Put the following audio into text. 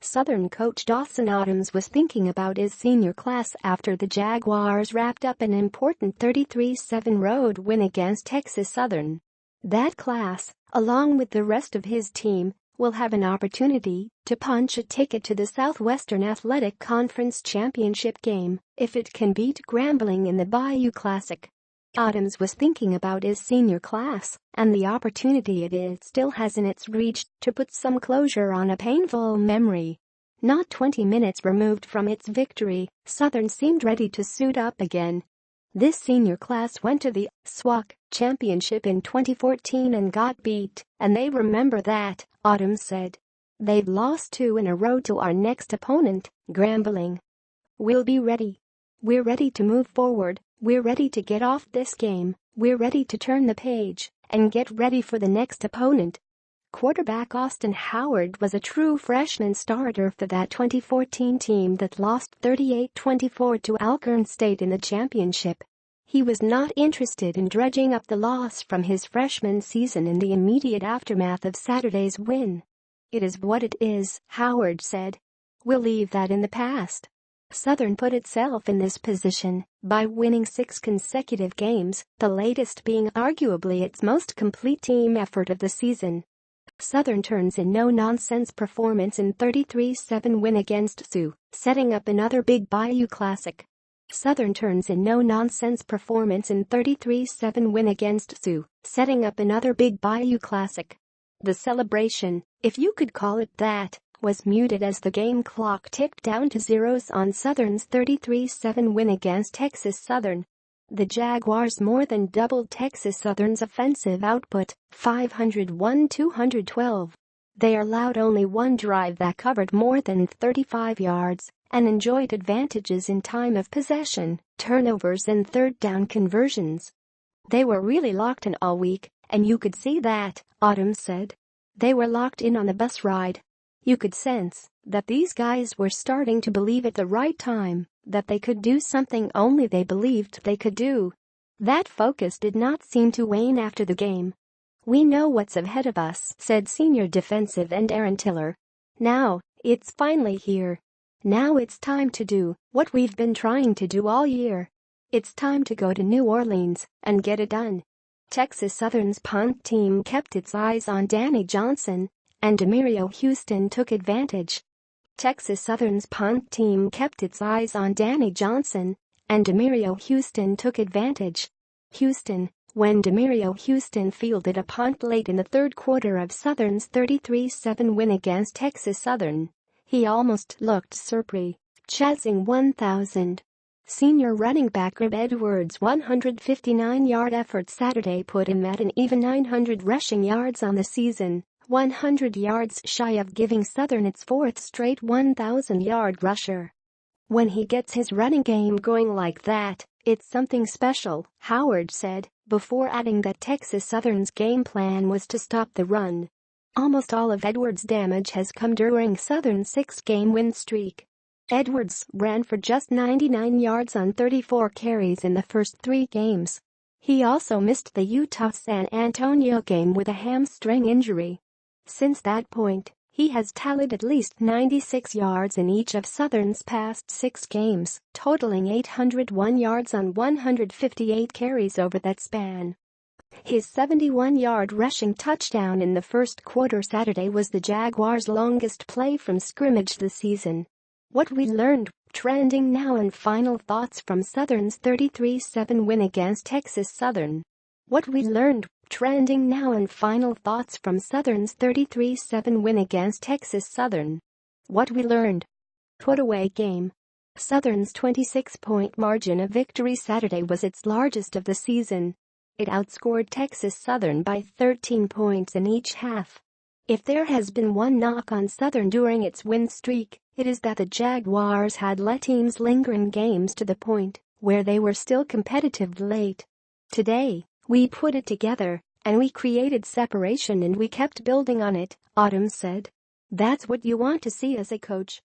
Southern coach Dawson Odums was thinking about his senior class after the Jaguars wrapped up an important 33-7 road win against Texas Southern. That class, along with the rest of his team, will have an opportunity to punch a ticket to the Southwestern Athletic Conference championship game if it can beat Grambling in the Bayou Classic. Odums was thinking about his senior class and the opportunity it still has in its reach to put some closure on a painful memory. Not 20 minutes removed from its victory, Southern seemed ready to suit up again. This senior class went to the SWAC championship in 2014 and got beat, and they remember that, Odums said. They've lost 2 in a row to our next opponent, Grambling. We'll be ready. We're ready to move forward. We're ready to get off this game, we're ready to turn the page and get ready for the next opponent. Quarterback Austin Howard was a true freshman starter for that 2014 team that lost 38-24 to Alcorn State in the championship. He was not interested in dredging up the loss from his freshman season in the immediate aftermath of Saturday's win. "It is what it is," Howard said. "We'll leave that in the past." Southern put itself in this position by winning 6 consecutive games, the latest being arguably its most complete team effort of the season. Southern turns in no-nonsense performance in 33-7 win against Sioux, setting up another big Bayou Classic. Southern turns in no-nonsense performance in 33-7 win against Sioux, setting up another big Bayou Classic. The celebration, if you could call it that, was muted as the game clock ticked down to zeros on Southern's 33-7 win against Texas Southern. The Jaguars more than doubled Texas Southern's offensive output, 501-212. They allowed only one drive that covered more than 35 yards and enjoyed advantages in time of possession, turnovers and third down conversions. "They were really locked in all week, and you could see that," Odums said. "They were locked in on the bus ride. You could sense that these guys were starting to believe at the right time that they could do something only they believed they could do." That focus did not seem to wane after the game. "We know what's ahead of us," said senior defensive end Aaron Tiller. "Now, it's finally here. Now it's time to do what we've been trying to do all year. It's time to go to New Orleans and get it done." Texas Southern's punt team kept its eyes on Danny Johnson, and Demario Houston took advantage. Texas Southern's punt team kept its eyes on Danny Johnson, and Demario Houston took advantage. When Demario Houston fielded a punt late in the third quarter of Southern's 33-7 win against Texas Southern, he almost looked surprised, chasing 1,000. Senior running back Reb Edwards' 159-yard effort Saturday put him at an even 900 rushing yards on the season, 100 yards shy of giving Southern its 4th straight 1,000-yard rusher. "When he gets his running game going like that, it's something special," Howard said, before adding that Texas Southern's game plan was to stop the run. Almost all of Edwards' damage has come during Southern's 6-game win streak. Edwards ran for just 99 yards on 34 carries in the first 3 games. He also missed the Utah-San Antonio game with a hamstring injury. Since that point, he has tallied at least 96 yards in each of Southern's past 6 games, totaling 801 yards on 158 carries over that span. His 71-yard rushing touchdown in the first quarter Saturday was the Jaguars' longest play from scrimmage this season. What we learned, trending now, and final thoughts from Southern's 33-7 win against Texas Southern. What we learned, trending now, and final thoughts from Southern's 33-7 win against Texas Southern. What we learned. Put-away game. Southern's 26-point margin of victory Saturday was its largest of the season. It outscored Texas Southern by 13 points in each half. If there has been one knock on Southern during its win streak, it is that the Jaguars had let teams linger in games to the point where they were still competitive late. "Today, we put it together, and we created separation, and we kept building on it," Odums said. "That's what you want to see as a coach.